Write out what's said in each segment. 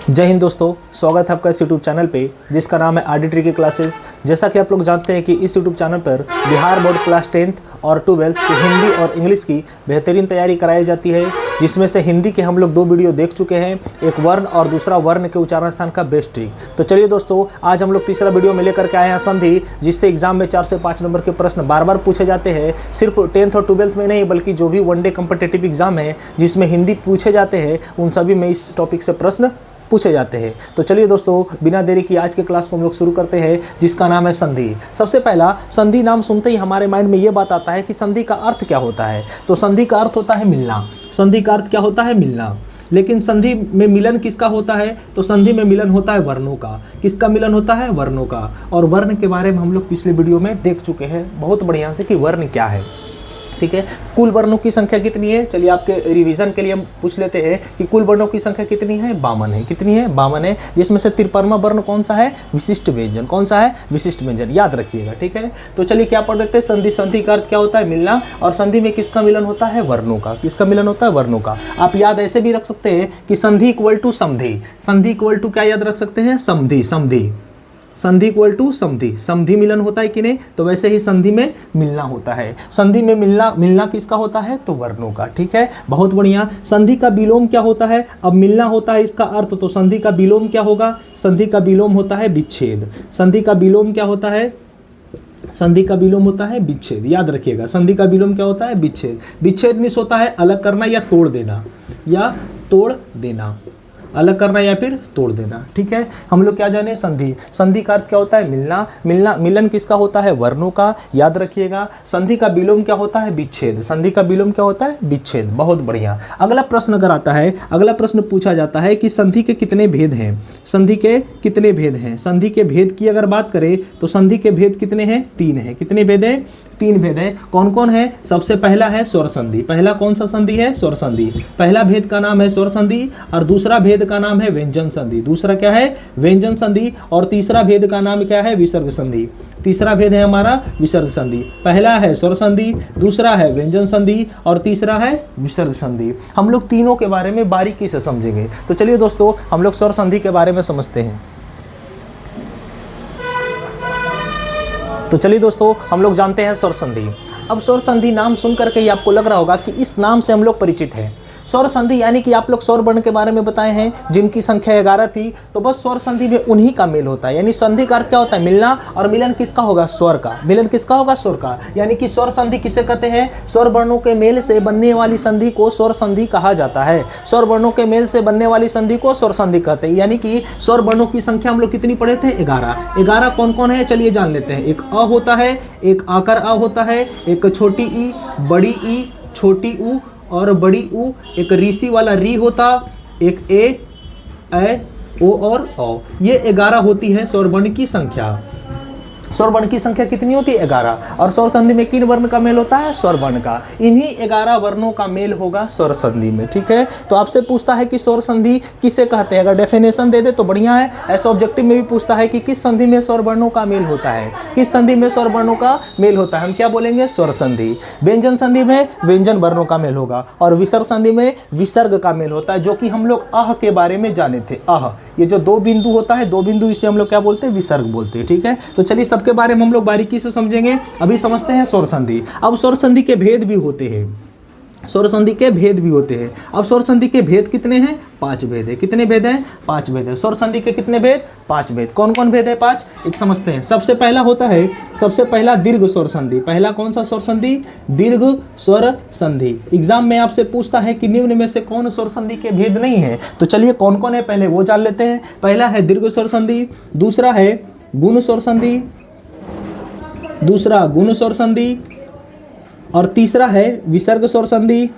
जय हिंद दोस्तों, स्वागत है आपका इस यूट्यूब चैनल पे जिसका नाम है आरडी की क्लासेस। जैसा कि आप लोग जानते हैं कि इस यूट्यूब चैनल पर बिहार बोर्ड क्लास 10th और 12th की हिंदी और इंग्लिश की बेहतरीन तैयारी कराई जाती है, जिसमें से हिंदी के हम लोग 2 वीडियो देख चुके हैं, एक वर्ण और दूसरा वर्ण के उच्चारण स्थान का बेस्ट ट्रिक। तो चलिए दोस्तों, आज हम लोग तीसरा वीडियो में लेकर के आए हैं संधि, जिससे एग्जाम में 4 से 5 नंबर के प्रश्न बार बार पूछे जाते हैं। सिर्फ 10th और 12th में नहीं, बल्कि जो भी वनडे कॉम्पिटिटिव एग्जाम है जिसमें हिंदी पूछे जाते हैं, उन सभी में इस टॉपिक से प्रश्न पूछे जाते हैं। तो चलिए दोस्तों, बिना देरी की आज के क्लास को हम लोग शुरू करते हैं, जिसका नाम है संधि। सबसे पहला, संधि नाम सुनते ही हमारे माइंड में ये बात आता है कि संधि का अर्थ क्या होता है। तो संधि का अर्थ होता है मिलना। संधि का अर्थ क्या होता है? मिलना। लेकिन संधि में मिलन किसका होता है? तो संधि में मिलन होता है वर्णों का। किसका मिलन होता है? वर्णों का। और वर्ण के बारे में हम लोग पिछले वीडियो में देख चुके हैं बहुत बढ़िया से कि वर्ण क्या है। ठीक है, कुल वर्णों की संख्या कितनी है? चलिए आपके रिवीजन के लिए हम पूछ लेते हैं कि कुल वर्णों की संख्या कितनी है? 52 है। कितनी है? 52 है, जिसमें से 53वां वर्ण कौन सा है? विशिष्ट व्यंजन। कौन सा है? विशिष्ट व्यंजन। याद रखिएगा। ठीक है, तो चलिए क्या पढ़ लेते हैं। संधि। संधि का अर्थ क्या होता है? मिलना। और संधि में किसका मिलन होता है? वर्णों का। किसका मिलन होता है? वर्णों का। आप याद ऐसे भी रख सकते हैं कि संधि इक्वल टू समधि। संधि इक्वल टू क्या याद रख सकते हैं? समधि। समधि। संधि इक्वल टू समधि। समधि मिलन होता है कि नहीं? तो वैसे ही संधि में मिलना होता है। संधि में मिलना किसका होता है? तो वर्णों का। ठीक है, बहुत बढ़िया। संधि का विलोम क्या होता है? अब मिलना होता है इसका अर्थ, तो संधि का विलोम क्या होगा? संधि का विलोम होता है विच्छेद। संधि का विलोम क्या होता है? संधि का विलोम होता है विच्छेद। याद रखिएगा, संधि का विलोम क्या होता है? विच्छेद। विच्छेद मीन्स होता है अलग करना या तोड़ देना, या तोड़ देना। अलग करना या फिर तोड़ देना। ठीक है, हम लोग क्या जाने? संधि। संधि का अर्थ क्या होता है? मिलना। मिलन किसका होता है? वर्णों का। याद रखिएगा। संधि का विलोम क्या होता है? विच्छेद। संधि का विलोम क्या होता है? विच्छेद। बहुत बढ़िया। अगला प्रश्न अगर आता है, अगला प्रश्न पूछा जाता है कि संधि के कितने भेद हैं? संधि के कितने भेद हैं? संधि के भेद की अगर बात करें तो संधि के भेद कितने हैं? 3 हैं। कितने भेद हैं? 3 भेद है। कौन कौन है? सबसे पहला है स्वर संधि। पहला कौन सा संधि है? स्वर संधि। पहला भेद का नाम है स्वर संधि, और दूसरा भेद का नाम है व्यंजन संधि। दूसरा क्या है? व्यंजन संधि। और तीसरा भेद का नाम क्या है? विसर्ग संधि। तीसरा भेद है हमारा विसर्ग संधि। पहला है स्वर संधि, दूसरा है व्यंजन संधि, और तीसरा है विसर्ग संधि। हम लोग तीनों के बारे में बारीकी से समझेंगे। तो चलिए दोस्तों, हम लोग स्वर संधि के बारे में समझते हैं। तो चलिए दोस्तों, हम लोग जानते हैं स्वर संधि। अब स्वर संधि नाम सुन करके ही आपको लग रहा होगा कि इस नाम से हम लोग परिचित हैं। स्वर संधि यानी कि आप लोग स्वर वर्ण के बारे में बताए हैं, जिनकी संख्या 11 थी। तो बस स्वर संधि में उन्हीं का मेल होता है। यानी संधि का अर्थ क्या होता है? मिलना। और मिलन किसका होगा? स्वर का। मिलन किसका होगा? स्वर का। यानी कि स्वर संधि किसे कहते हैं? स्वर वर्णों के मेल से बनने वाली संधि को स्वर संधि कहा जाता है। स्वर वर्णों के मेल से बनने वाली संधि को स्वर संधि कहते हैं। यानी कि स्वर वर्णों की संख्या हम लोग कितनी पढ़े थे? 11। 11 कौन कौन है? चलिए जान लेते हैं। एक अ होता है, एक आकर अ होता है, एक छोटी ई, बड़ी ई, छोटी ऊ और बड़ी ऊ, एक ऋषि वाला री होता, एक ए ओ और औ। ये 11 होती है स्वर वर्ण की संख्या। स्वर वर्ण की संख्या कितनी होती है? 11। और स्वर संधि में किन वर्ण का मेल होता है? स्वर वर्ण का। इन्हीं 11 वर्णों का मेल होगा स्वर संधि में। ठीक है, तो आपसे पूछता है कि स्वर संधि किसे कहते हैं। अगर डेफिनेशन दे दे तो बढ़िया है। ऐसा ऑब्जेक्टिव में भी पूछता है कि किस संधि में स्वर वर्णों का मेल होता है। किस संधि में स्वर वर्णों का मेल होता है? हम क्या बोलेंगे? स्वर संधि। व्यंजन संधि में व्यंजन वर्णों का मेल होगा, और विसर्ग संधि में विसर्ग का मेल होता है, जो कि हम लोग अह के बारे में जाने थे। अह, ये जो 2 बिंदु होता है, 2 बिंदु, इसे हम लोग क्या बोलते हैं? विसर्ग बोलते हैं। ठीक है, तो चलिए सबके बारे में हम लोग बारीकी से समझेंगे। अभी समझते हैं स्वर संधि। अब स्वर संधि के भेद भी होते हैं। स्वर संधि के भेद भी होते हैं। अब स्वर संधि के भेद कितने हैं? 5 भेद है। कितने भेद हैं? 5 भेद है। स्वर संधि के कितने भेद? 5 भेद। कौन कौन भेद है? 5। एक समझते हैं। सबसे पहला होता है, सबसे पहला दीर्घ स्वर संधि। पहला कौन सा स्वर संधि? दीर्घ स्वर संधि। एग्जाम में आपसे पूछता है कि निम्न में से कौन स्वर संधि के भेद नहीं है। तो चलिए कौन कौन है पहले वो जान लेते हैं। पहला है दीर्घ स्वर संधि, दूसरा है गुण स्वर संधि, दूसरा गुण स्वर संधि, और तीसरा है विसर्ग स्वर संधि,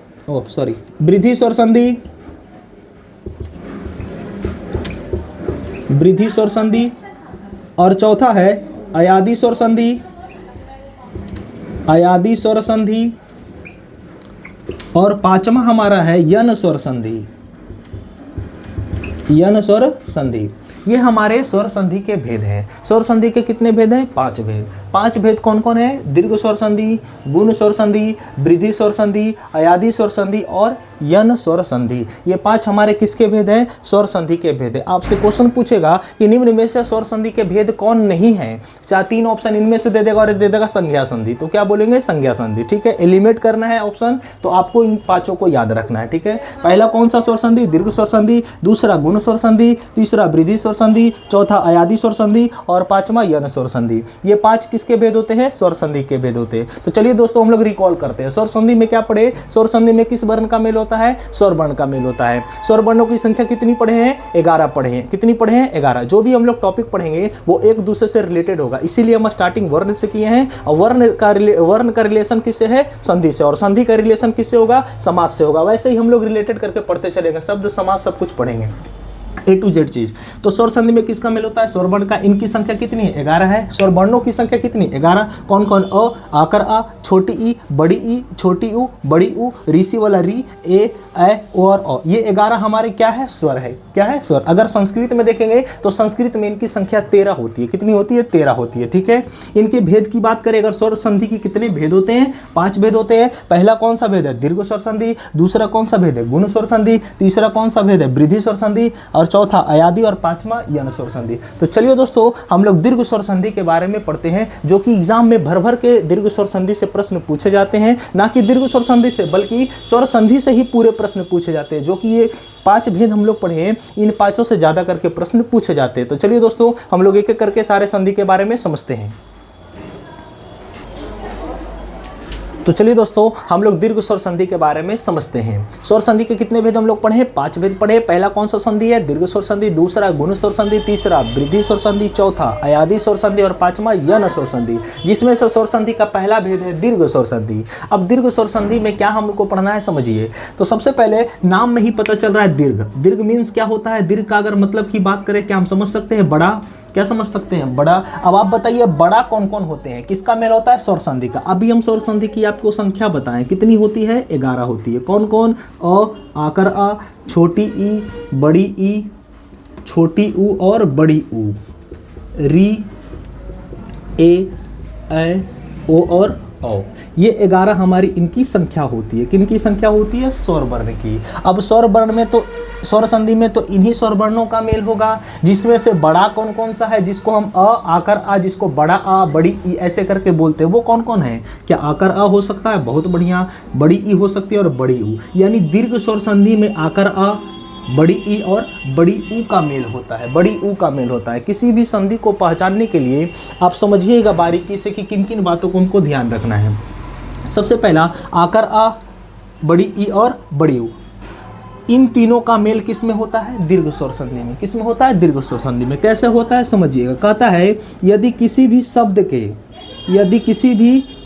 वृद्धि स्वर संधि, वृद्धि स्वर संधि, और चौथा है अयादि स्वर संधि, अयादि स्वर संधि, और पांचवा हमारा है यन स्वर संधि, यन स्वर संधि। ये हमारे स्वर संधि के भेद हैं। स्वर संधि के कितने भेद हैं? 5 भेद। 5 भेद कौन कौन है? दीर्घ स्वर संधि, गुण स्वर संधि, वृद्धि स्वर संधि, अयादी स्वर संधि और यन स्वर संधि। ये 5 हमारे किसके भेद हैं? स्वर संधि के भेद है। आपसे क्वेश्चन पूछेगा कि निम्न में से स्वर संधि के भेद कौन नहीं है, चाहे 3 ऑप्शन इनमें से दे देगा और दे देगा संज्ञा संधि, तो क्या बोलेंगे? संज्ञा संधि। ठीक है, एलिमिनेट करना है ऑप्शन, तो आपको इन 5 को याद रखना है। ठीक है, पहला कौन सा स्वर संधि? दीर्घ स्वर संधि, दूसरा गुण स्वर संधि, तीसरा वृद्धि स्वर संधि, चौथा अयादी स्वर संधि और 5वां यन स्वर संधि। ये 5 किसके भेद होते हैं? स्वर संधि के भेद होते हैं। तो चलिए दोस्तों हम लोग रिकॉल करते हैं। स्वर संधि में क्या पढ़े? स्वर संधि में किस वर्ण का मेल होता है? स्वर वर्ण का मेल होता है। स्वर वर्णों की संख्या कितनी पढ़े हैं? 11 पढ़े हैं। कितनी पढ़े हैं? 11। जो भी हम लोग टॉपिक पढ़ेंगे वो एक दूसरे से रिलेटेड होगा, इसीलिए हम स्टार्टिंग वर्ण से किए हैं। और वर्ण का रिलेशन किससे है? संधि से। और संधि का रिलेशन किससे होगा? समास से होगा। वैसे ही हम लोग रिलेटेड करके पढ़ते चलेंगे, शब्द समास सब कुछ पढ़ेंगे, A to Z चीज। तो स्वर संधि में किसका मेल होता है? स्वर वर्ण का। इनकी संख्या कितनी है? 11 है। स्वर वर्णों की संख्या कितनी? 11। कौन कौन? अ, आकर आ, छोटी ई, बड़ी ई, छोटी ऊ, बड़ी ऊ, ऋषि वाला री, ए, ओ और ओ। ये 11 हमारे क्या है? स्वर है। क्या है? स्वर। अगर संस्कृत में देखेंगे तो संस्कृत में इनकी संख्या 13 होती है। कितनी होती है? 13 होती है। ठीक है, इनके भेद की बात करें अगर, स्वर संधि की कितने भेद होते हैं? 5 भेद होते हैं। पहला कौन सा भेद है? दीर्घ स्वर संधि। दूसरा कौन सा भेद है? गुण स्वर संधि। तीसरा कौन सा भेद है? वृद्धि स्वर संधि। और चौथा अयादी और 5वां यन स्वर संधि। तो चलिए दोस्तों हम लोग दीर्घ स्वर संधि के बारे में पढ़ते हैं, जो कि एग्जाम में भर भर के दीर्घ स्वर संधि से प्रश्न पूछे जाते हैं। ना कि दीर्घ स्वर संधि से, बल्कि स्वर संधि से ही पूरे प्रश्न पूछे जाते हैं। जो कि ये 5 भेद हम लोग पढ़े हैं, इन 5 से ज्यादा करके प्रश्न पूछे जाते हैं। तो चलिए दोस्तों हम लोग एक एक करके सारे संधि के बारे में समझते हैं। तो चलिए दोस्तों हम लोग दीर्घ स्वर संधि के बारे में समझते हैं। स्वर संधि के कितने भेद हम लोग पढ़े? 5 भेद पढ़े। पहला कौन सा संधि है? दीर्घ स्वर संधि। दूसरा गुण स्वर संधि। तीसरा वृद्धि स्वर संधि। चौथा अयादी स्वर संधि और 5वां यन स्वर संधि, जिसमें से स्वर संधि का पहला भेद है दीर्घ स्वर संधि। अब दीर्घ स्वर संधि में क्या हमको पढ़ना है समझिए। तो सबसे पहले नाम में ही पता चल रहा है दीर्घ। दीर्घ मीन्स क्या होता है? दीर्घ का अगर मतलब की बात करें, क्या हम समझ सकते हैं? बड़ा। क्या समझ सकते हैं? बड़ा। अब आप बताइए बड़ा कौन कौन होते हैं? किसका मेल होता है? स्वर संधि का। अभी हम स्वर संधि की आपको संख्या बताएं, कितनी होती है? 11 होती है। कौन कौन? अ, आकर आ, छोटी ई, बड़ी ई, छोटी ऊ और बड़ी ऊ, री, ए, ओ और ओ। ये 11 हमारी इनकी संख्या होती है। किनकी संख्या होती है? स्वर वर्ण की। अब स्वर वर्ण में तो, स्वर संधि में तो इन्हीं स्वर वर्णों का मेल होगा, जिसमें से बड़ा कौन कौन सा है? जिसको हम अ, आकर आ, जिसको बड़ा आ, बड़ी ई ऐसे करके बोलते हैं, वो कौन कौन है? क्या आकर आ हो सकता है? बहुत बढ़िया। बड़ी ई हो सकती है और बड़ी ऊ। यानी दीर्घ स्वर संधि में आकर आ, बड़ी ई और बड़ी ऊ का मेल होता है। बड़ी ऊ का मेल होता है। किसी भी संधि को पहचानने के लिए आप समझिएगा बारीकी से कि किन किन बातों को उनको ध्यान रखना है। सबसे पहला आकर आ, बड़ी ई और बड़ी ऊ, इन तीनों का मेल किस में होता है? दीर्घ स्वर संधि में। किस में होता है? दीर्घ स्वर संधि में। कैसे होता है समझिएगा। कहता है यदि किसी भी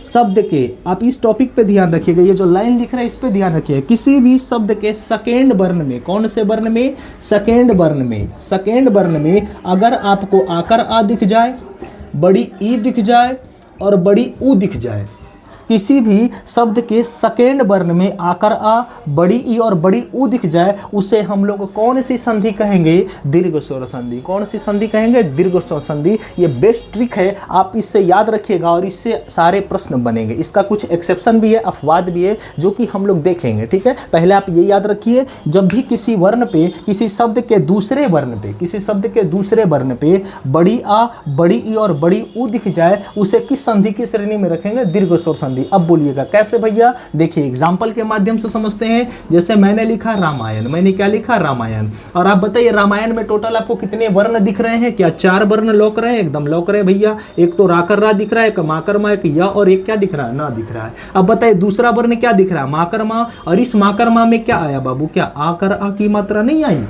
शब्द के, आप इस टॉपिक पे ध्यान रखिएगा, ये जो लाइन लिख रहा है इस पे ध्यान रखिएगा। किसी भी शब्द के सेकेंड वर्ण में, कौन से वर्ण में? सेकेंड वर्ण में अगर आपको आकर आ दिख जाए, बड़ी ई दिख जाए और बड़ी ऊ दिख जाए, किसी भी शब्द के सेकेंड वर्ण में आकर आ, बड़ी ई और बड़ी ऊ दिख जाए, उसे हम लोग कौन सी संधि कहेंगे? दीर्घ स्वर संधि। कौन सी संधि कहेंगे? दीर्घ स्वर संधि। ये बेस्ट ट्रिक है, आप इससे याद रखिएगा और इससे सारे प्रश्न बनेंगे। इसका कुछ एक्सेप्शन भी है, अपवाद भी है, जो कि हम लोग देखेंगे। ठीक है, पहले आप ये याद रखिए, जब भी किसी वर्ण पे, किसी शब्द के दूसरे वर्ण पे बड़ी आ, बड़ी ई और बड़ी ऊ दिख जाए, उसे किस संधि की श्रेणी में रखेंगे? दीर्घ स्वर संधि। अब बोलिएगा कैसे भैया? देखिए एग्जाम्पल के माध्यम से समझते हैं। जैसे मैंने लिखा रामायण, मैंने क्या लिखा? रामायण। और आप बताइए रामायण में टोटल आपको कितने वर्ण दिख रहे हैं? क्या 4 वर्ण लौक रहे हैं? एकदम लौक रहे भैया। एक तो राकर रा दिख रहा है, एक माकर मा, एक या और एक क्या दिख रहा है? ना दिख रहा है। अब बताइए दूसरा वर्ण क्या दिख रहा है? माकर मा। और इस माकर मा में क्या आया बाबू? क्या आकर आ की मात्रा नहीं आई?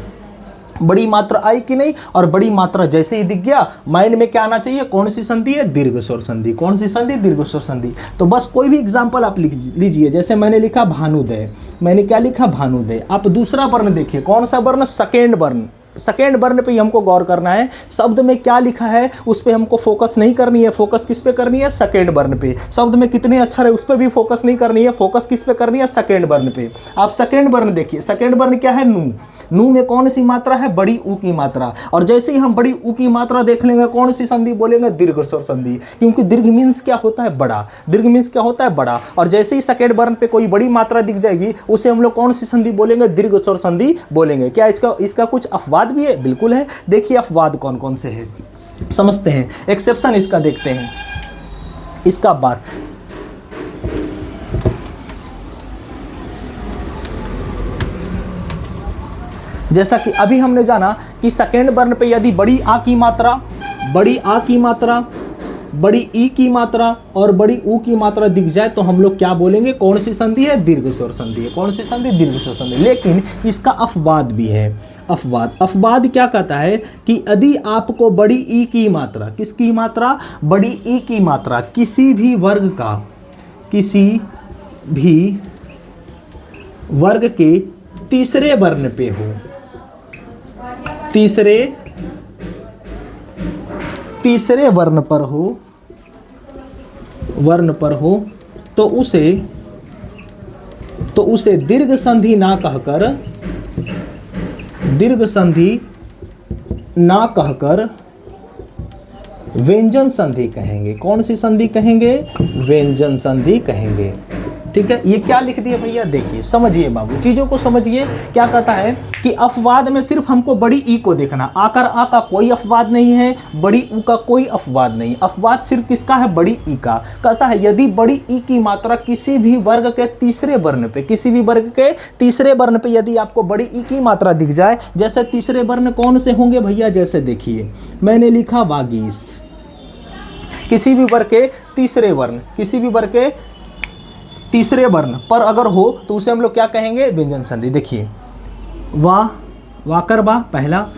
बड़ी मात्रा आई कि नहीं? और बड़ी मात्रा जैसे ही दिख गया, माइंड में क्या आना चाहिए? कौन सी संधि है? दीर्घ स्वर संधि। कौन सी संधि? दीर्घ स्वर संधि। तो बस कोई भी एग्जांपल आप लिख लीजिए। जैसे मैंने लिखा भानुदय, मैंने क्या लिखा? भानुदय। आप दूसरा वर्ण देखिए, कौन सा वर्ण? सेकेंड वर्ण। सेकेंड वर्ण पे ही हमको गौर करना है। शब्द में क्या लिखा है उस पे हमको फोकस नहीं करनी है। फोकस किस पे करनी है? सेकेंड वर्ण पे। शब्द में कितने अक्षर है उस पे भी फोकस नहीं करनी है। फोकस किस पे करनी है? सेकेंड वर्ण पे। आप सेकेंड वर्ण देखिए, सेकेंड वर्ण क्या है? नू। नू में कौन सी मात्रा है? बड़ी ऊ की मात्रा। और जैसे ही हम बड़ी ऊ की मात्रा देख लेंगे कौन सी संधि बोलेंगे? दीर्घ स्वर संधि। क्योंकि दीर्घ मीन्स क्या होता है? बड़ा। दीर्घ मीन्स क्या होता है? बड़ा। और जैसे ही सेकेंड वर्ण पे कोई बड़ी मात्रा दिख जाएगी उसे हम लोग कौन सी संधि बोलेंगे? दीर्घ स्वर संधि बोलेंगे। क्या इसका कुछ अपवाद भी है? बिल्कुल है। देखिए अपवाद कौन कौन से हैं, समझते हैं। एक्सेप्शन इसका देखते हैं, इसका बात। जैसा कि अभी हमने जाना कि सेकेंड वर्ण पे यदि बड़ी आ की मात्रा, बड़ी आ की मात्रा, बड़ी ई की मात्रा और बड़ी ऊ की मात्रा दिख जाए तो हम लोग क्या बोलेंगे? कौन सी संधि है? दीर्घ स्वर संधि है। कौन सी संधि? दीर्घ स्वर संधि। लेकिन इसका अपवाद भी है। अपवाद क्या कहता है कि यदि आपको बड़ी ई की मात्रा, किसकी मात्रा? बड़ी ई की मात्रा किसी भी वर्ग का, किसी भी वर्ग के तीसरे वर्ण पे हो, तीसरे वर्ण पर हो तो उसे दीर्घ संधि ना कहकर व्यंजन संधि कहेंगे। कौन सी संधि कहेंगे? व्यंजन संधि कहेंगे। ठीक है, ये क्या लिख दिया भैया? देखिए समझिए बाबू, चीजों को समझिए। क्या कहता है कि अपवाद में सिर्फ हमको बड़ी ई को देखना। आकर आ का कोई अपवाद नहीं है, बड़ी ऊ का कोई अपवाद नहीं। अपवाद सिर्फ किसका है? बड़ी ई का। कहता है यदि बड़ी ई की मात्रा किसी भी वर्ग के तीसरे वर्ण पे, किसी भी वर्ग के तीसरे वर्ण पे यदि आपको बड़ी ई की मात्रा दिख जाए, जैसे तीसरे वर्ण कौन से होंगे भैया? जैसे देखिए मैंने लिखा वागीश। किसी भी वर्ग के तीसरे वर्ण, किसी भी वर्ग के तीसरे वर्ण पर अगर हो तो उसे हम लोग क्या कहेंगे? व्यंजन संधि। देखिए वाकर बा पहला,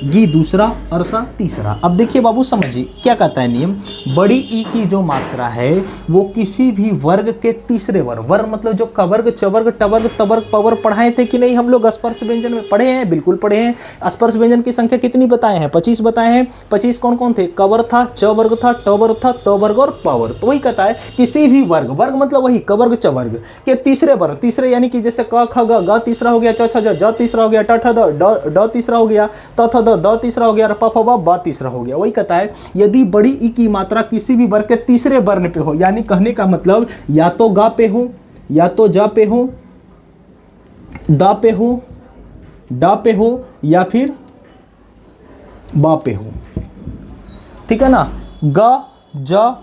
गी दूसरा और सा तीसरा। अब देखिए बाबू समझिए क्या कहता है नियम। बड़ी ई की जो मात्रा है वो किसी भी वर्ग के तीसरे वर्ग मतलब जो कवर्ग, चवर्ग, टवर्ग, तवर्ग, पवर्ग पढ़ाए थे कि नहीं हम लोग? स्पर्श व्यंजन में पढ़े हैं, बिल्कुल पढ़े हैं। स्पर्श व्यंजन की संख्या कितनी बताए हैं? 25 बताए हैं। 25 कौन कौन थे? कवर्ग था, चवर्ग था, टवर्ग था, तवर्ग और पवर्ग। तो वही कहता है किसी भी वर्ग मतलब वही कवर्ग, चवर्ग के तीसरे वर्ग, तीसरे यानी कि जैसे क ख ग तीसरा हो गया, च छ ज तीसरा हो गया, ट ठ ड तीसरा हो गया, त थ द तीसरा हो गया और प फ ब तीसरा हो गया। वही कहता है यदि बड़ी ई की मात्रा किसी भी वर्ग के तीसरे वर्ण पे हो, यानी कहने का मतलब या तो गा पे हो, या तो जा पे हो, दा पे हो, डा पे हो या फिर बा पे हो। ठीक है ना? ग, ज,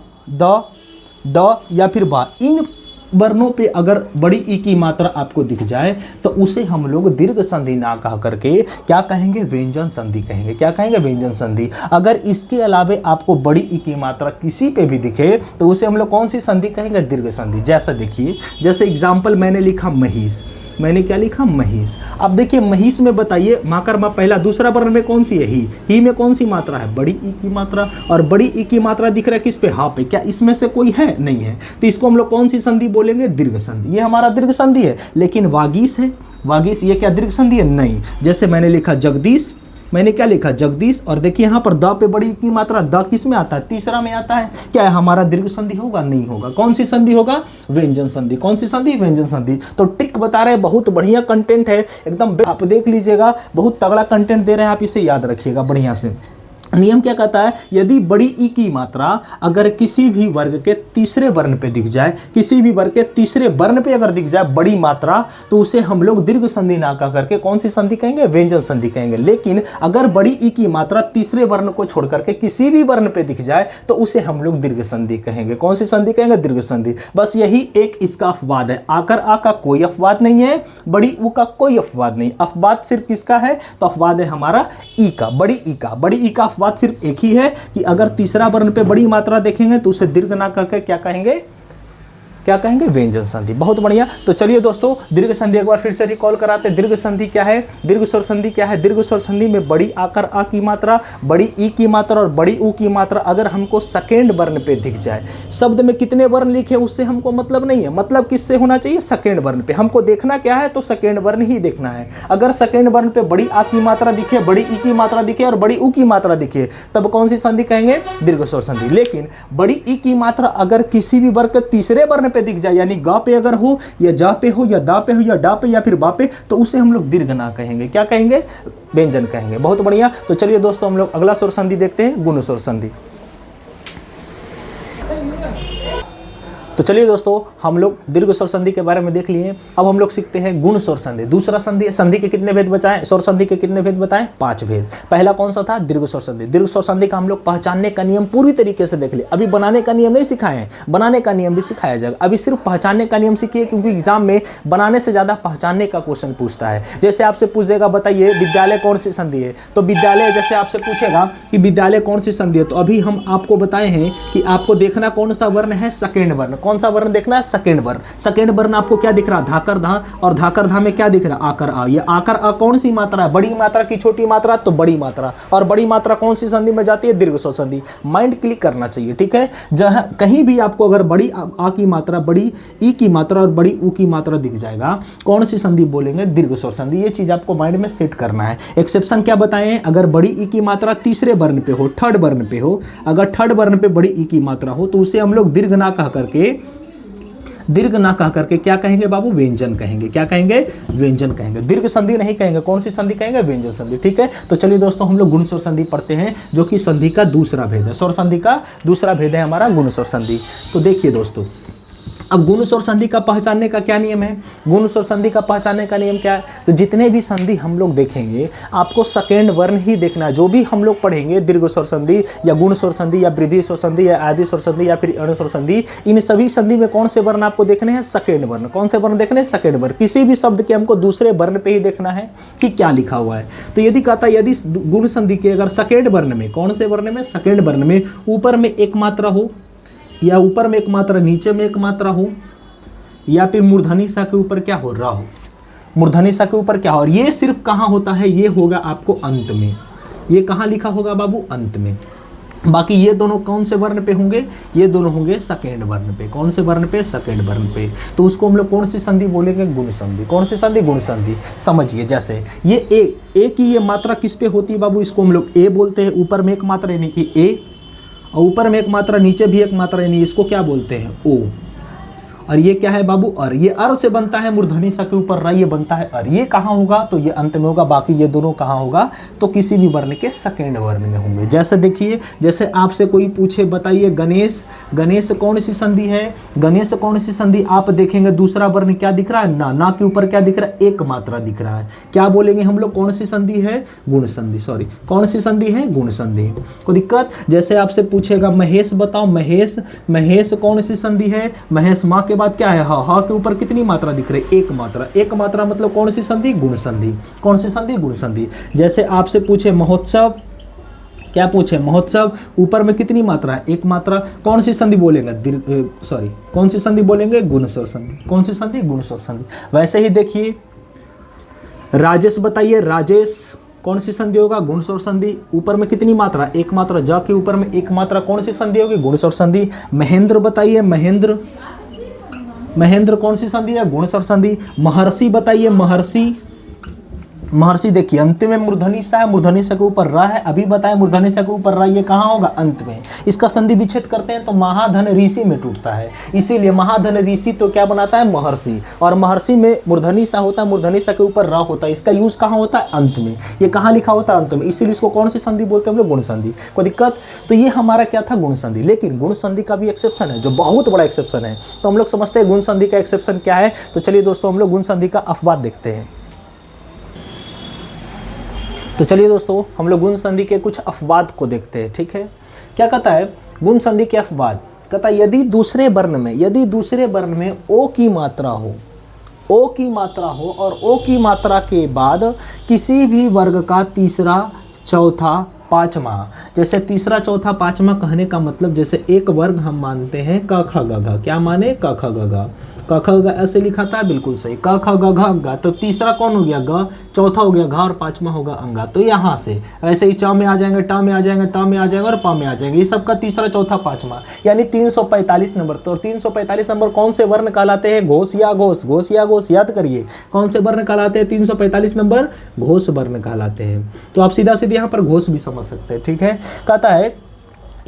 द या फिर बा, इन वर्णों पे अगर बड़ी ई की मात्रा आपको दिख जाए तो उसे हम लोग दीर्घ संधि ना कह करके क्या कहेंगे? व्यंजन संधि कहेंगे। क्या कहेंगे? व्यंजन संधि। अगर इसके अलावे आपको बड़ी ई की मात्रा किसी पे भी दिखे तो उसे हम लोग कौन सी संधि कहेंगे? दीर्घ संधि। जैसा देखिए, जैसे एग्जाम्पल मैंने लिखा महिष। मैंने क्या लिखा? महिष। अब देखिए महिष में बताइए माकर मा पहला, दूसरा वर्ण में कौन सी है? ही में कौन सी मात्रा है? बड़ी ई की मात्रा। और बड़ी ई की मात्रा दिख रहा है किस पे? हा पे। क्या इसमें से कोई है? नहीं है। तो इसको हम लोग कौन सी संधि बोलेंगे? दीर्घ संधि। ये हमारा दीर्घ संधि है। लेकिन वागीश है, वागीश ये क्या दीर्घ संधि है? नहीं। जैसे मैंने लिखा जगदीश, मैंने क्या लिखा? जगदीश। और देखिए यहाँ पर द पे बड़ी की मात्रा, द किस में आता है? तीसरा में आता है। क्या है हमारा दीर्घ संधि होगा? नहीं होगा। कौन सी संधि होगा? व्यंजन संधि। कौन सी संधि? व्यंजन संधि। तो ट्रिक बता रहे हैं, बहुत बढ़िया कंटेंट है एकदम, आप देख लीजिएगा, बहुत तगड़ा कंटेंट दे रहे हैं, आप इसे याद रखिएगा बढ़िया से। नियम क्या कहता है? यदि बड़ी ई की मात्रा अगर किसी भी वर्ग के तीसरे वर्ण पे दिख जाए, किसी भी वर्ग के तीसरे वर्ण पे अगर दिख जाए बड़ी मात्रा, तो उसे हम लोग दीर्घ संधि ना कह करके कौन सी संधि कहेंगे? व्यंजन संधि कहेंगे। लेकिन अगर बड़ी ई की मात्रा तीसरे वर्ण को छोड़ करके किसी भी वर्ण पे दिख जाए तो उसे हम लोग दीर्घ संधि कहेंगे। कौन सी संधि कहेंगे? दीर्घ संधि। बस यही एक इसका अपवाद है। आकर आ का कोई अपवाद नहीं है, बड़ी ऊ का कोई अपवाद नहीं। अपवाद सिर्फ किसका है? तो अपवाद है हमारा ई का, बड़ी ई का। बड़ी ई का बात सिर्फ एक ही है कि अगर तीसरा वर्ण पे बड़ी मात्रा देखेंगे तो उसे दीर्घ ना कहकर क्या कहेंगे? क्या कहेंगे, व्यंजन संधि। बहुत बढ़िया। तो चलिए दोस्तों दीर्घ संधि एक बार फिर से रिकॉल कराते हैं। दीर्घ संधि क्या है, दीर्घ स्वर संधि क्या है। दीर्घ स्वर संधि में बड़ी आकर आ की मात्रा, बड़ी ई की मात्रा और बड़ी ऊ की मात्रा अगर हमको सेकेंड वर्ण पे दिख जाए, शब्द में कितने वर्ण लिखे उससे हमको मतलब नहीं है, मतलब किससे होना चाहिए, सेकेंड वर्ण पे। हमको देखना क्या है, तो सेकेंड वर्ण ही देखना है। अगर सेकेंड वर्ण पे बड़ी आ की मात्रा दिखे, बड़ी ई की मात्रा दिखे और बड़ी ऊ की मात्रा दिखे, तब कौन सी संधि कहेंगे, दीर्घ स्वर संधि। लेकिन बड़ी ई की मात्रा अगर किसी भी वर्ग के तीसरे वर्ण पे दिख जाए, यानी गा पे अगर हो या जा पे हो या दा पे हो या डा पे या फिर बा पे, तो उसे हम लोग दीर्घ ना कहेंगे, क्या कहेंगे, व्यंजन कहेंगे। बहुत बढ़िया। तो चलिए दोस्तों हम लोग अगला स्वर संधि देखते हैं, गुण स्वर संधि। तो चलिए दोस्तों हम लोग दीर्घ स्वर संधि के बारे में देख लिए। अब हम लोग सीखते हैं गुण स्वर संधि। दूसरा संधि, संधि के कितने भेद बचाएं, स्वर संधि के कितने भेद बताएं, 5 भेद। पहला कौन सा था, दीर्घ स्वर संधि। दीर्घ स्वर संधि का हम लोग पहचानने का नियम पूरी तरीके से देख लिए। अभी बनाने का नियम नहीं सिखाए हैं, बनाने का नियम भी सिखाया जाएगा। अभी सिर्फ पहचानने का नियम सीखिए, क्योंकि एग्जाम में बनाने से ज्यादा पहचानने का क्वेश्चन पूछता है। जैसे आपसे पूछ देगा बताइए विद्यालय कौन सी संधि है, तो विद्यालय जैसे आपसे पूछेगा कि विद्यालय कौन सी संधि है, तो अभी हम आपको बताए हैं कि आपको देखना कौन सा वर्ण है, सेकेंड वर्ण। कौन सा वर्ण देखना है, सेकेंड वर्ण। सेकेंड वर्ण आपको क्या दिख रहा, धाकर धा, और धाकर धा में क्या दिख रहा, आकर आ। ये आकर आ कौन सी मात्रा है, बड़ी मात्रा की छोटी मात्रा, तो बड़ी मात्रा। और बड़ी मात्रा कौन सी संधि में जाती है, दीर्घ स्वर संधि। माइंड क्लिक करना चाहिए, ठीक है। जहां कहीं भी आपको अगर बड़ी आ की मात्रा, बड़ी ई की मात्रा और बड़ी ऊ की मात्रा दिख जाएगा, कौन सी संधि बोलेंगे, दीर्घ स्वर संधि। ये चीज आपको माइंड में सेट करना है। एक्सेप्शन क्या बताएं, अगर बड़ी ई की मात्रा तीसरे वर्ण पे हो, थर्ड वर्ण पे हो, अगर थर्ड वर्ण पे बड़ी ई की मात्रा हो, तो उसे हम लोग दीर्घ ना कह करके, दीर्घ ना कह करके क्या कहेंगे बाबू, व्यंजन कहेंगे। क्या कहेंगे, व्यंजन कहेंगे। दीर्घ संधि नहीं कहेंगे। कौन सी संधि कहेंगे, व्यंजन संधि, ठीक है। तो चलिए दोस्तों हम लोग गुण स्वर संधि पढ़ते हैं, जो कि संधि का दूसरा भेद है। स्वर संधि का दूसरा भेद है हमारा गुण स्वर संधि। तो देखिए दोस्तों, अब गुण स्वर संधि का पहचानने का क्या नियम है, गुण स्वर संधि का पहचानने का नियम क्या है, तो जितने भी संधि हम लोग देखेंगे आपको सेकेंड वर्ण ही देखना है। जो भी हम लोग पढ़ेंगे, दीर्घ स्वर संधि या गुण स्वर संधि या वृद्धि स्वर संधि या आदि स्वर संधि या फिर अणु स्वर संधि, इन सभी संधि में कौन से वर्ण आपको देखने हैं, सेकेंड वर्ण। कौन से वर्ण देखने हैं, सेकेंड वर्ण। किसी भी शब्द के हमको दूसरे वर्ण पे ही देखना है कि क्या लिखा हुआ है। तो यदि कहता है यदि गुण संधि के अगर सेकेंड वर्ण में, कौन से वर्ण में, सेकेंड वर्ण में ऊपर में एक मात्रा हो, या ऊपर में एक मात्रा नीचे में एक मात्रा हो, या फिर मूर्धनी सा के ऊपर क्या हो रहा हो, मूर्धनी सा के ऊपर क्या हो, और ये सिर्फ कहाँ होता है, ये होगा आपको अंत में। ये कहाँ लिखा होगा बाबू, अंत में। बाकी ये दोनों कौन से वर्ण पे होंगे, ये दोनों होंगे सेकेंड वर्ण पे। कौन से वर्ण पे, सेकेंड वर्ण पे। तो उसको हम लोग कौन सी संधि बोलेंगे, गुण संधि। कौन सी संधि, गुण संधि। समझिए, जैसे ये ए की ये मात्रा किस पे होती है बाबू, इसको हम लोग ए बोलते हैं। ऊपर में एक मात्रा यानी कि ए, और ऊपर में एक मात्रा, नीचे भी एक मात्रा यानी इसको क्या बोलते हैं, ओ। और ये क्या है बाबू, अर। ये अर से बनता है, मूर्धनी सा के ऊपर रा, ये बनता है अर। ये कहाँ होगा, तो ये अंत में होगा। बाकी ये दोनों कहाँ होगा, तो किसी भी वर्ण के सेकेंड वर्ण में होंगे। जैसे देखिए, जैसे आपसे कोई पूछे बताइए गणेश, गणेश कौन सी संधि है, गणेश कौन सी संधि, आप देखेंगे दूसरा वर्ण क्या दिख रहा है, ना। ना के ऊपर क्या दिख रहा है, एक मात्रा दिख रहा है। क्या बोलेंगे हम लोग, कौन सी संधि है, गुण संधि। सॉरी, कौन सी संधि है, गुण संधि। कोई दिक्कत, जैसे आपसे पूछेगा महेश बताओ, महेश, महेश कौन सी संधि है, महेश माँ के बाद क्या है, हा। हा के ऊपर कितनी मात्रा दिख रही है, एक मात्रा। एक मात्रा मतलब कौन सी संधि, गुण संधि। कौन सी संधि, गुण संधि। जैसे आपसे पूछे महोत्सव, क्या पूछे, महोत्सव, ऊपर में कितनी मात्रा है, एक मात्रा। कौन सी संधि बोलेंगे, सॉरी कौन सी संधि बोलेंगे, गुण स्वर संधि। कौन सी संधि, गुण स्वर संधि। वैसे ही देखिए राजेश बताइए, राजेश कौन सी संधि होगा, गुण स्वर संधि। ऊपर में कितनी मात्रा, एक मात्रा। जा के ऊपर में एक मात्रा, कौन सी संधि होगी, गुण स्वर संधि। महेंद्र बताइए, महेंद्र, महेंद्र कौन सी संधि है, गुण स्वर संधि। महर्षि बताइए, महर्षि, महर्षि देखिए अंत में मूर्धनी सा है, मूर्धनी सा के ऊपर रा है। अभी बताएं मूर्धनी सा के ऊपर रा, ये कहाँ होगा, अंत में। इसका संधि विच्छेद करते हैं तो महाधन ऋषि में टूटता है, इसीलिए महाधन ऋषि तो क्या बनाता है, महर्षि। और महर्षि में मूर्धनी सा होता है, मूर्धनी सा के ऊपर रा होता है। इसका यूज कहाँ होता है, अंत में। ये कहाँ लिखा होता है, अंत में, इसीलिए इसको कौन सी संधि बोलते हैं हम लोग, गुण संधि। कोई दिक्कत, तो ये हमारा क्या था, गुण संधि। लेकिन गुण संधि का भी एक्सेप्शन है, जो बहुत बड़ा एक्सेप्शन है। तो हम लोग समझते हैं गुण संधि का एक्सेप्शन क्या है। तो चलिए दोस्तों हम लोग गुण संधि का अपवाद देखते हैं। तो चलिए दोस्तों हम लोग गुण संधि के कुछ अपवाद को देखते हैं, ठीक है। क्या कहता है गुण संधि के अपवाद, कहता है यदि दूसरे वर्ण में, यदि दूसरे वर्ण में ओ की मात्रा हो, ओ की मात्रा हो और ओ की मात्रा के बाद किसी भी वर्ग का तीसरा, चौथा, पाँचवा। जैसे तीसरा चौथा पाँचवा कहने का मतलब जैसे एक वर्ग हम मानते हैं क ख ग घ, क्या माने क ख ग घ, क ख ग ऐसे लिखा था, बिल्कुल सही, क ख ग घ ग, तो तीसरा कौन हो गया ग, चौथा हो गया घ और पाँचवा होगा अंगा। तो यहाँ से ऐसे ही च में आ जाएंगे, ट में आ जाएंगे, त में आ जाएंगे और प में आ जाएंगे, ये सबका तीसरा चौथा पाँचवा, यानी 345 नंबर। तो 345 नंबर कौन से वर्ण कहलाते हैं, घोष या घोष, घोष या घोष, याद करिए कौन से वर्ण कहलाते हैं, 345 नंबर घोष वर्ण कहलाते हैं। तो आप सीधा सीधा यहाँ पर घोष भी समझ सकते हैं, ठीक है। कहता है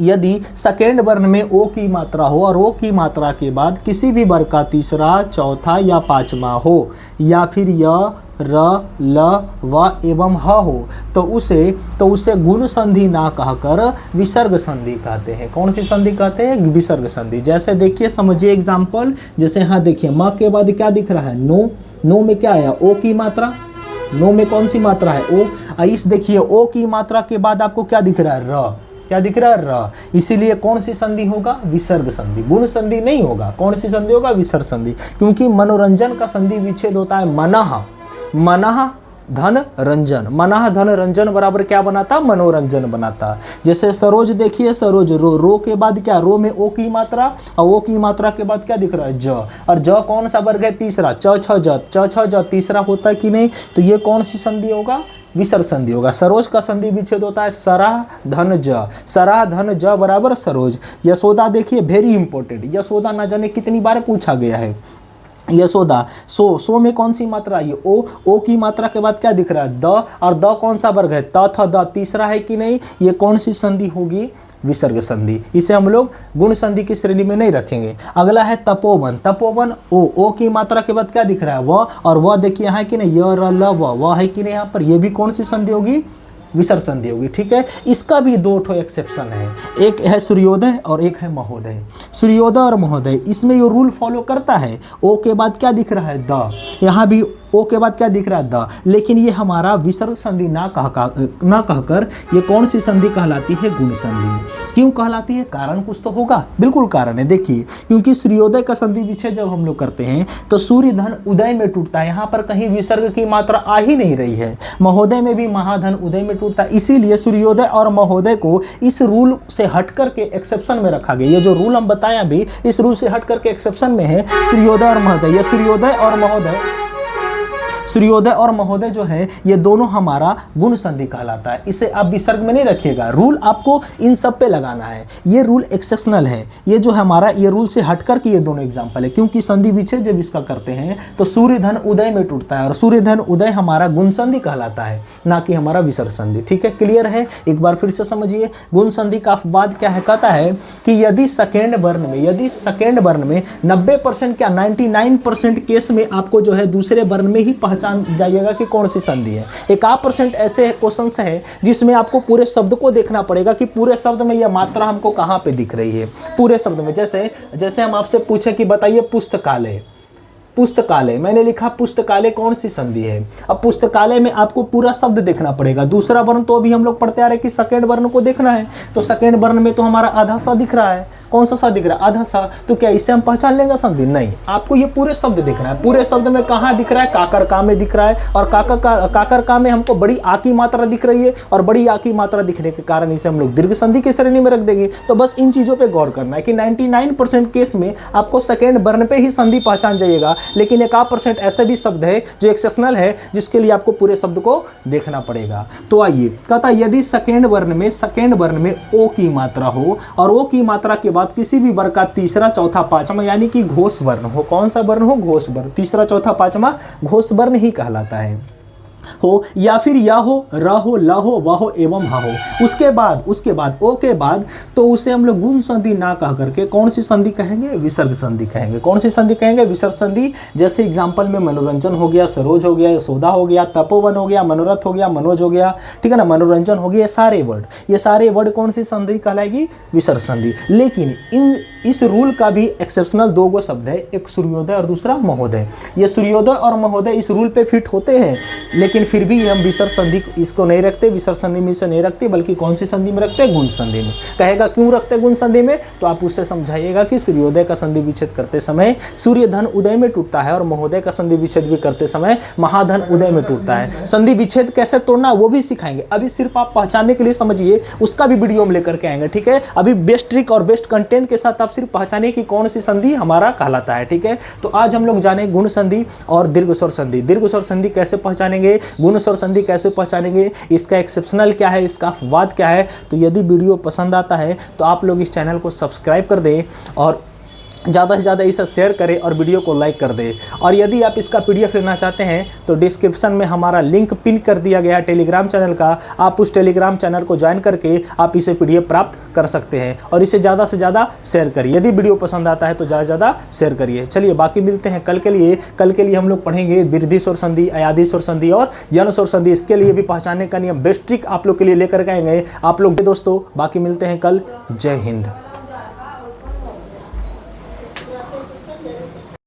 यदि सेकेंड वर्ण में ओ की मात्रा हो और ओ की मात्रा के बाद किसी भी वर्ग का तीसरा चौथा या पांचवा हो या फिर य र ल व एवं ह हो तो उसे गुण संधि ना कहकर विसर्ग संधि कहते हैं। कौन सी संधि कहते हैं, विसर्ग संधि। जैसे देखिए समझिए एग्जाम्पल, जैसे यहाँ देखिए म के बाद क्या दिख रहा है, नो, नो में क्या आया, ओ की मात्रा, नो में कौन सी मात्रा है, ओ। इस देखिए ओ की मात्रा के बाद आपको क्या दिख रहा है, र, क्या दिख रहा है, र। इसीलिए कौन सी संधि होगा, विसर्ग संधि, गुण संधि नहीं होगा। कौन सी संधि होगा, विसर्ग संधि, क्योंकि मनोरंजन का संधि विच्छेद होता है मनः, मनः धन रंजन, मनः धन रंजन बराबर क्या बनाता, मनोरंजन बनाता। जैसे सरोज देखिए, सरोज रो, रो के बाद क्या, रो में ओ की मात्रा और ओ की मात्रा के बाद क्या दिख रहा है, ज, और ज कौन सा वर्ग है, तीसरा, च छ ज, च छ ज तीसरा होता है कि नहीं, तो ये कौन सी संधि होगा, विसर्ग संधि होगा। सरोज का संधि विच्छेद होता है सराह धन ज, सराह धन ज बराबर सरोज। यशोदा देखिए वेरी इंपॉर्टेंट, यशोदा न जाने कितनी बार पूछा गया है। यशोदा, सो में कौन सी मात्रा आई, ओ की मात्रा के बाद क्या दिख रहा है, द, और द कौन सा वर्ग है, त थ द तीसरा है कि नहीं, ये कौन सी संधि होगी, विसर्ग संधि। इसे हम लोग गुण संधि की श्रेणी में नहीं रखेंगे। अगला है तपोवन, तपोवन ओ की मात्रा के बाद क्या दिख रहा है, व, और वह देखिए यहाँ है कि नहीं, य र ल व है कि नहीं यहाँ पर, ये भी कौन सी संधि होगी, विसर्ग संधि होगी, ठीक है। इसका भी दो ठो एक्सेप्शन है, एक है सूर्योदय और एक है महोदय। सूर्योदय और महोदय इसमें ये रूल फॉलो करता है, ओ के बाद क्या दिख रहा है, द, यहाँ भी ओ के बाद क्या दिख रहा है, द, लेकिन ये हमारा विसर्ग संधि ना कहकर ये कौन सी संधि कहलाती है, गुण संधि। क्यों कहलाती है, कारण कुछ तो होगा, बिल्कुल कारण है। देखिए क्योंकि सूर्योदय का संधि विच्छेद जब हम लोग करते हैं तो सूर्य धन उदय में टूटता है, यहाँ पर कहीं विसर्ग की मात्रा आ ही नहीं रही है। महोदय में भी महाधन उदय में टूटता है, इसीलिए सूर्योदय और महोदय को इस रूल से हट करके एक्सेप्शन में रखा गया। ये जो रूल हम बताएं अभी, इस रूल से हट करके एक्सेप्शन में है सूर्योदय और महोदय। या सूर्योदय और महोदय जो है ये दोनों हमारा गुण संधि कहलाता है। इसे आप विसर्ग में नहीं रखिएगा, रूल आपको इन सब पे लगाना है। ये रूल एक्सेप्शनल है, ये जो हमारा ये रूल से हटकर के ये दोनों एग्जांपल है, क्योंकि संधि विच्छेद जब इसका करते हैं तो सूर्य धन उदय में टूटता है और सूर्य धन उदय हमारा गुण संधि कहलाता है, ना कि हमारा विसर्ग संधि। ठीक है, क्लियर है। एक बार फिर से समझिए, गुण संधि का अपवाद क्या है, कहता है कि यदि सेकेंड वर्ण में 90% क्या 99% केस में आपको जो है दूसरे वर्ण में ही पहचान जाइएगा कि कौन सी संधि है। 1% ऐसे क्वेश्चंस है जिसमें आपको पूरे शब्द को देखना पड़ेगा कि पूरे शब्द में यह मात्रा हमको कहां पे दिख रही है। पूरे शब्द में जैसे हम आपसे पूछे कि बताइए पुस्तकालय, पुस्तकालय मैंने लिखा पुस्तकालय कौन सी संधि है। अब पुस्तकालय में आपको पूरा शब्द देखना पड़ेगा। दूसरा वर्ण तो अभी हम लोग पढ़ते आ रहे हैं कि सेकेंड वर्ण को देखना है, तो सेकेंड वर्ण में तो हमारा आधा सा दिख रहा है। कौन सा दिख रहा है, आधा सा, तो क्या इससे हम पहचान लेंगे संधि? नहीं, आपको ये पूरे शब्द दिख रहा है। पूरे शब्द में कहाँ दिख रहा है, काकर का में दिख रहा है, और काकर का में हमको बड़ी आ की मात्रा दिख रही है, और बड़ी आ की मात्रा दिखने के कारण इसे हम लोग दीर्घ संधि की श्रेणी में रख देंगे। तो बस इन चीजों पे गौर करना है कि 99% केस में आपको सेकेंड वर्ण पे ही संधि पहचान जाइएगा, लेकिन 1% ऐसे भी शब्द है जो एक्सेप्शनल है जिसके लिए आपको पूरे शब्द को देखना पड़ेगा। तो आइए, कहता यदि सेकेंड वर्ण में ओ की मात्रा हो और ओ की मात्रा के बाद किसी भी वर्ग का तीसरा चौथा पांचवा यानी कि घोष वर्ण हो। कौन सा वर्ण हो? घोष वर्ण। तीसरा चौथा पांचवा घोष वर्ण ही कहलाता है हो, या फिर या हो, र हो, ल हो, व हो एवं ह हो। उसके बाद ओ के बाद तो उसे हम लोग गुण संधि ना कह करके कौन सी संधि कहेंगे? विसर्ग संधि कहेंगे। कौन सी संधि कहेंगे? विसर्ग संधि। जैसे एग्जांपल में मनोरंजन हो गया, सरोज हो गया, यशोदा हो गया, तपोवन हो गया, मनोरथ हो गया, मनोज हो गया, ठीक है ना, मनोरंजन हो गया। ये सारे वर्ड कौन सी संधि कहलाएगी? विसर्ग संधि। लेकिन इस रूल का भी एक्सेप्शनल 2 गो शब्द है, एक सूर्योदय और दूसरा महोदय। ये सूर्योदय और महोदय इस रूल पे फिट होते हैं, लेकिन फिर भी हम विसर्ग संधि इसको नहीं रखते, विसर्ग संधि में इसे नहीं रखते, बल्कि कौन सी संधि में रखते हैं? गुण संधि में। कहेगा क्यों रखते गुण संधि में? तो आप उससे समझाइएगा कि सूर्योदय का संधि विच्छेद करते समय सूर्य धन उदय में टूटता है और महोदय का संधि विच्छेद भी करते समय महाधन उदय में टूटता है। संधि विच्छेद कैसे तोड़ना वो भी सिखाएंगे। अभी सिर्फ आप पहचानने के लिए समझिए, उसका भी वीडियो हम लेकर के आएंगे, ठीक है। अभी बेस्ट ट्रिक और बेस्ट कंटेंट के साथ आप सिर्फ पहचाने कि कौन सी संधि हमारा कहलाता है, ठीक है। तो आज हम लोग जाने गुण संधि और दीर्घ स्वर संधि। दीर्घ स्वर संधि कैसे पहचानेंगे, गुण स्वर संधि कैसे पहचानेंगे, इसका एक्सेप्शनल क्या है, इसका अपवाद क्या है। तो यदि वीडियो पसंद आता है तो आप लोग इस चैनल को सब्सक्राइब कर दें और ज़्यादा से ज़्यादा इसे शेयर करें और वीडियो को लाइक कर दें। और यदि आप इसका पीडीएफ लेना चाहते हैं तो डिस्क्रिप्शन में हमारा लिंक पिन कर दिया गया है टेलीग्राम चैनल का, आप उस टेलीग्राम चैनल को ज्वाइन करके आप इसे पीडीएफ प्राप्त कर सकते हैं। और इसे ज़्यादा से ज़्यादा शेयर करिए, यदि वीडियो पसंद आता है तो ज़्यादा से ज़्यादा शेयर करिए। चलिए बाकी मिलते हैं कल के लिए। कल के लिए हम लोग पढ़ेंगे वृद्धि स्वर संधि, अयाधि स्वर संधि और यण स्वर संधि। इसके लिए भी पहचानने का नियम बेस्ट ट्रिक आप लोग के लिए लेकर के आएंगे आप लोग। दोस्तों बाकी मिलते हैं कल। जय हिंद।